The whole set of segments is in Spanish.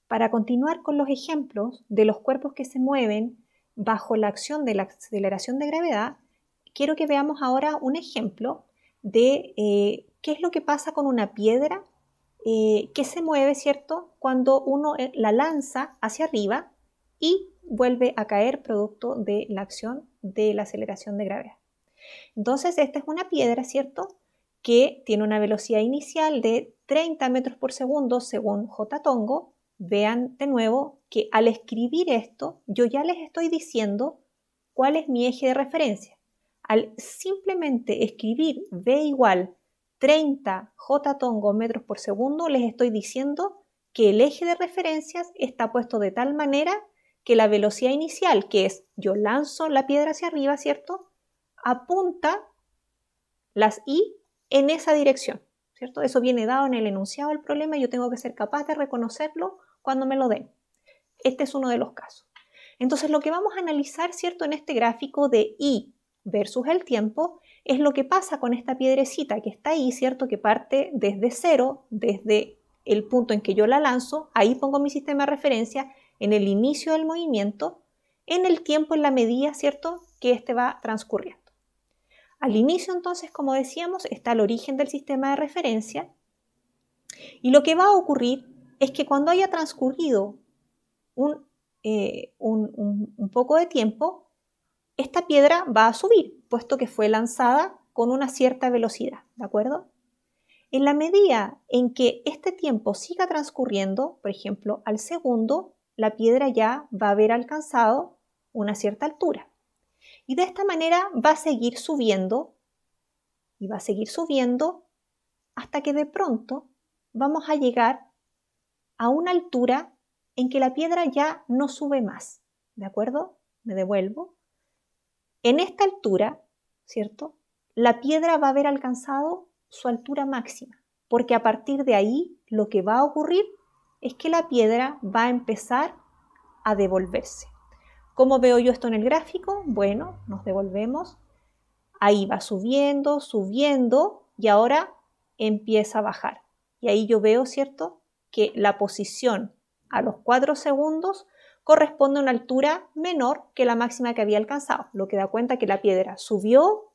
Para continuar con los ejemplos de los cuerpos que se mueven bajo la acción de la aceleración de gravedad, quiero que veamos ahora un ejemplo de qué es lo que pasa con una piedra que se mueve, ¿cierto?, cuando uno la lanza hacia arriba y vuelve a caer producto de la acción de la aceleración de gravedad. Entonces, esta es una piedra, ¿cierto?, que tiene una velocidad inicial de 30 metros por segundo según J. Tongo. Vean de nuevo que al escribir esto, yo ya les estoy diciendo cuál es mi eje de referencia. Al simplemente escribir V igual 30 J. Tongo metros por segundo, les estoy diciendo que el eje de referencias está puesto de tal manera que la velocidad inicial, que es yo lanzo la piedra hacia arriba, ¿cierto?, apunta las I en esa dirección, ¿cierto? Eso viene dado en el enunciado del problema y yo tengo que ser capaz de reconocerlo cuando me lo den. Este es uno de los casos. Entonces, lo que vamos a analizar, ¿cierto?, en este gráfico de I versus el tiempo es lo que pasa con esta piedrecita que está ahí, ¿cierto?, que parte desde cero, desde el punto en que yo la lanzo, ahí pongo mi sistema de referencia en el inicio del movimiento, en el tiempo, en la medida, ¿cierto?, que este va transcurriendo. Al inicio, entonces, como decíamos, está el origen del sistema de referencia y lo que va a ocurrir es que cuando haya transcurrido un poco de tiempo, esta piedra va a subir, puesto que fue lanzada con una cierta velocidad, ¿de acuerdo? En la medida en que este tiempo siga transcurriendo, por ejemplo, al segundo, la piedra ya va a haber alcanzado una cierta altura. Y de esta manera va a seguir subiendo y va a seguir subiendo hasta que de pronto vamos a llegar a una altura en que la piedra ya no sube más, ¿de acuerdo? Me devuelvo. En esta altura, ¿cierto?, la piedra va a haber alcanzado su altura máxima, porque a partir de ahí lo que va a ocurrir es que la piedra va a empezar a devolverse. ¿Cómo veo yo esto en el gráfico? Bueno, nos devolvemos. Ahí va subiendo, subiendo y ahora empieza a bajar. Y ahí yo veo, ¿cierto?, que la posición a los 4 segundos corresponde a una altura menor que la máxima que había alcanzado, lo que da cuenta que la piedra subió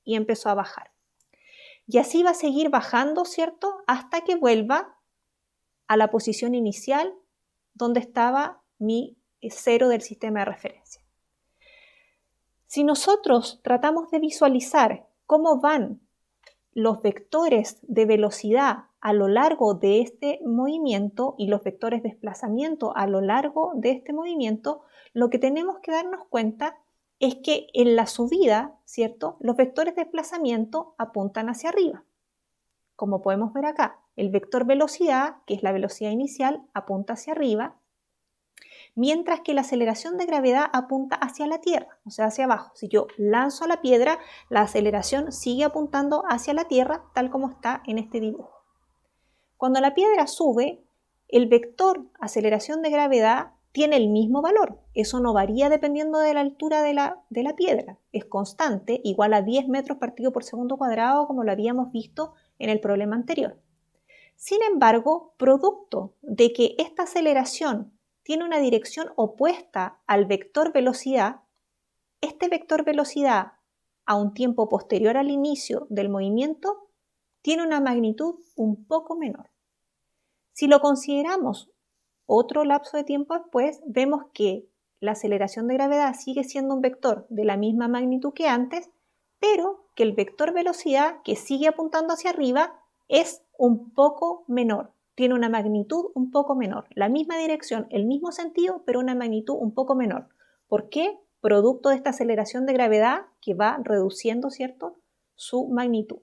y empezó a bajar. Y así va a seguir bajando, ¿cierto?, hasta que vuelva a la posición inicial donde estaba mi cero del sistema de referencia. Si nosotros tratamos de visualizar cómo van los vectores de velocidad a lo largo de este movimiento y los vectores de desplazamiento a lo largo de este movimiento, lo que tenemos que darnos cuenta es que en la subida, ¿cierto?, los vectores de desplazamiento apuntan hacia arriba. Como podemos ver acá, el vector velocidad, que es la velocidad inicial, apunta hacia arriba, mientras que la aceleración de gravedad apunta hacia la Tierra, o sea, hacia abajo. Si yo lanzo la piedra, la aceleración sigue apuntando hacia la Tierra, tal como está en este dibujo. Cuando la piedra sube, el vector aceleración de gravedad tiene el mismo valor. Eso no varía dependiendo de la altura de la piedra. Es constante, igual a 10 metros partido por segundo cuadrado, como lo habíamos visto en el problema anterior. Sin embargo, producto de que esta aceleración tiene una dirección opuesta al vector velocidad, este vector velocidad a un tiempo posterior al inicio del movimiento tiene una magnitud un poco menor. Si lo consideramos otro lapso de tiempo después, vemos que la aceleración de gravedad sigue siendo un vector de la misma magnitud que antes, pero que el vector velocidad que sigue apuntando hacia arriba es un poco menor. Tiene una magnitud un poco menor. La misma dirección, el mismo sentido, pero una magnitud un poco menor. ¿Por qué? Producto de esta aceleración de gravedad que va reduciendo, ¿cierto?, su magnitud.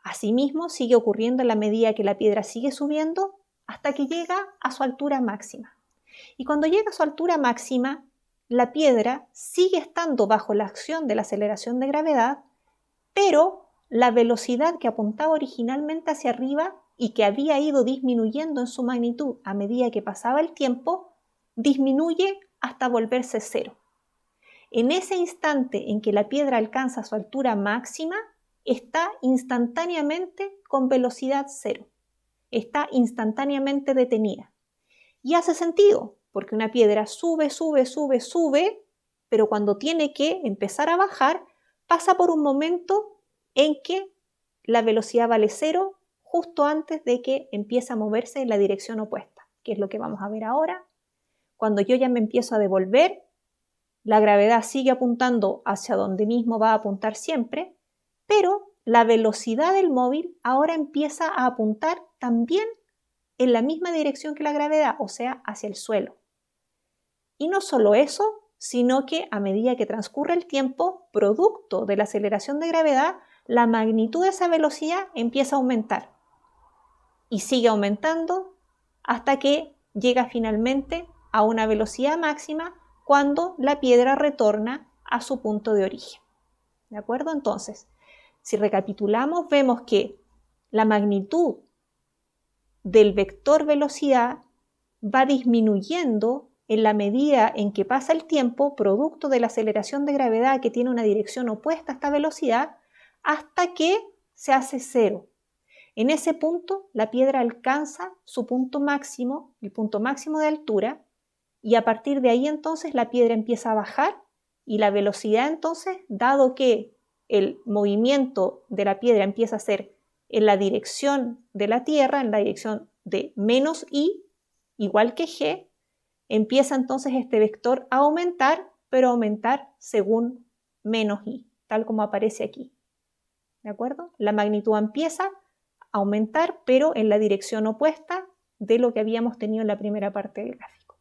Asimismo, sigue ocurriendo en la medida que la piedra sigue subiendo hasta que llega a su altura máxima. Y cuando llega a su altura máxima, la piedra sigue estando bajo la acción de la aceleración de gravedad, pero la velocidad que apuntaba originalmente hacia arriba y que había ido disminuyendo en su magnitud a medida que pasaba el tiempo, disminuye hasta volverse cero. En ese instante en que la piedra alcanza su altura máxima, está instantáneamente con velocidad cero. Está instantáneamente detenida. Y hace sentido, porque una piedra sube, sube, sube, sube, pero cuando tiene que empezar a bajar, pasa por un momento en que la velocidad vale 0 justo antes de que empiece a moverse en la dirección opuesta, que es lo que vamos a ver ahora. Cuando yo ya me empiezo a devolver, la gravedad sigue apuntando hacia donde mismo va a apuntar siempre, pero la velocidad del móvil ahora empieza a apuntar también en la misma dirección que la gravedad, o sea, hacia el suelo. Y no solo eso, sino que a medida que transcurre el tiempo, producto de la aceleración de gravedad, la magnitud de esa velocidad empieza a aumentar. Y sigue aumentando hasta que llega finalmente a una velocidad máxima cuando la piedra retorna a su punto de origen. ¿De acuerdo? Entonces, si recapitulamos, vemos que la magnitud del vector velocidad va disminuyendo en la medida en que pasa el tiempo, producto de la aceleración de gravedad que tiene una dirección opuesta a esta velocidad, hasta que se hace 0. En ese punto, la piedra alcanza su punto máximo, el punto máximo de altura, y a partir de ahí entonces la piedra empieza a bajar y la velocidad entonces, dado que el movimiento de la piedra empieza a ser en la dirección de la Tierra, en la dirección de menos i, igual que g, empieza entonces este vector a aumentar, pero a aumentar según menos i, tal como aparece aquí. ¿De acuerdo? La magnitud empieza a aumentar, pero en la dirección opuesta de lo que habíamos tenido en la primera parte del gráfico.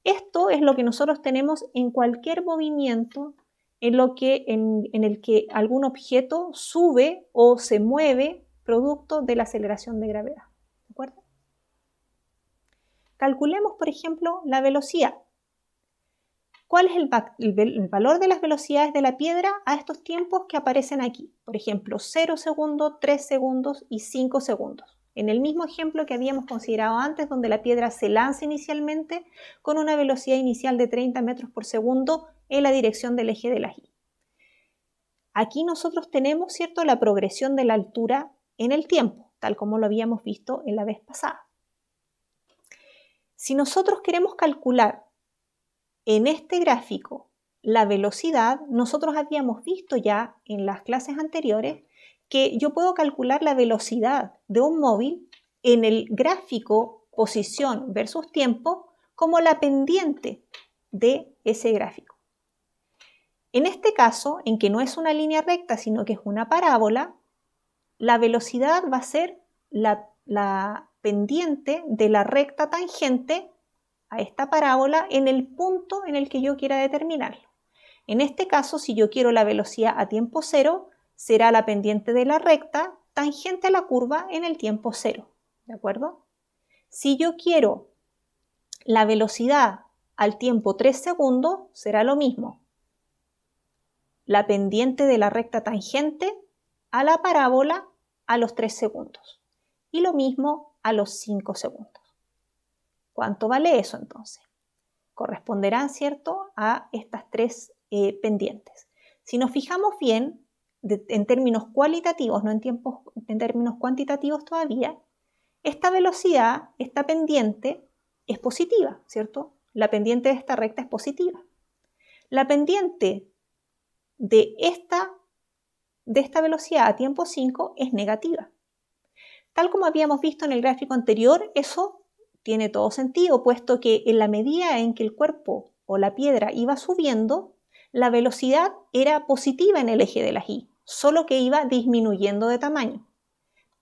Esto es lo que nosotros tenemos en cualquier movimiento en el que algún objeto sube o se mueve producto de la aceleración de gravedad. ¿De acuerdo? Calculemos, por ejemplo, la velocidad. ¿Cuál es el valor de las velocidades de la piedra a estos tiempos que aparecen aquí? Por ejemplo, 0 segundos, 3 segundos y 5 segundos. En el mismo ejemplo que habíamos considerado antes, donde la piedra se lanza inicialmente con una velocidad inicial de 30 metros por segundo en la dirección del eje de la Y. Aquí nosotros tenemos, ¿cierto?, la progresión de la altura en el tiempo, tal como lo habíamos visto en la vez pasada. Si nosotros queremos calcular en este gráfico la velocidad, nosotros habíamos visto ya en las clases anteriores que yo puedo calcular la velocidad de un móvil en el gráfico posición versus tiempo como la pendiente de ese gráfico. En este caso, en que no es una línea recta, sino que es una parábola, la velocidad va a ser la pendiente de la recta tangente a esta parábola en el punto en el que yo quiera determinarlo. En este caso, si yo quiero la velocidad a tiempo 0, será la pendiente de la recta tangente a la curva en el tiempo 0. ¿De acuerdo? Si yo quiero la velocidad al tiempo 3 segundos, será lo mismo. La pendiente de la recta tangente a la parábola a los 3 segundos. Y lo mismo a los 5 segundos. ¿Cuánto vale eso entonces? Corresponderán, ¿cierto?, a estas tres pendientes. Si nos fijamos bien, en términos cualitativos, no en términos cuantitativos todavía, esta velocidad, esta pendiente, es positiva, ¿cierto? La pendiente de esta recta es positiva. La pendiente de esta velocidad a tiempo 5 es negativa. Tal como habíamos visto en el gráfico anterior, eso tiene todo sentido, puesto que en la medida en que el cuerpo o la piedra iba subiendo, la velocidad era positiva en el eje de la Y, solo que iba disminuyendo de tamaño.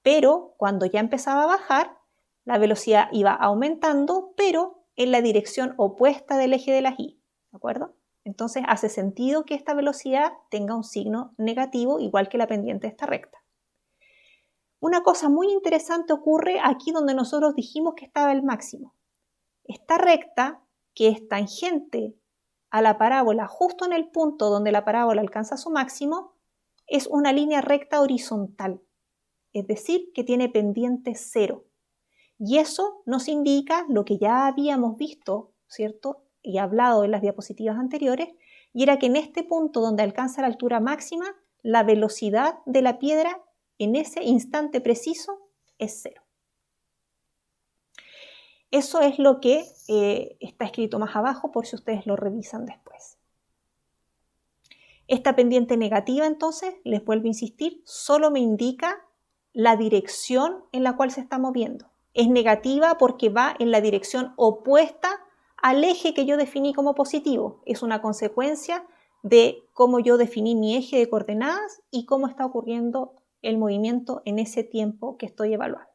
Pero cuando ya empezaba a bajar, la velocidad iba aumentando, pero en la dirección opuesta del eje de la Y. ¿De acuerdo? Entonces hace sentido que esta velocidad tenga un signo negativo, igual que la pendiente de esta recta. Una cosa muy interesante ocurre aquí donde nosotros dijimos que estaba el máximo. Esta recta, que es tangente a la parábola justo en el punto donde la parábola alcanza su máximo, es una línea recta horizontal, es decir, que tiene pendiente 0. Y eso nos indica lo que ya habíamos visto, ¿cierto?, y hablado en las diapositivas anteriores, y era que en este punto donde alcanza la altura máxima, la velocidad de la piedra en ese instante preciso es 0. Eso es lo que está escrito más abajo por si ustedes lo revisan después. Esta pendiente negativa, entonces, les vuelvo a insistir, solo me indica la dirección en la cual se está moviendo. Es negativa porque va en la dirección opuesta al eje que yo definí como positivo. Es una consecuencia de cómo yo definí mi eje de coordenadas y cómo está ocurriendo el movimiento en ese tiempo que estoy evaluando.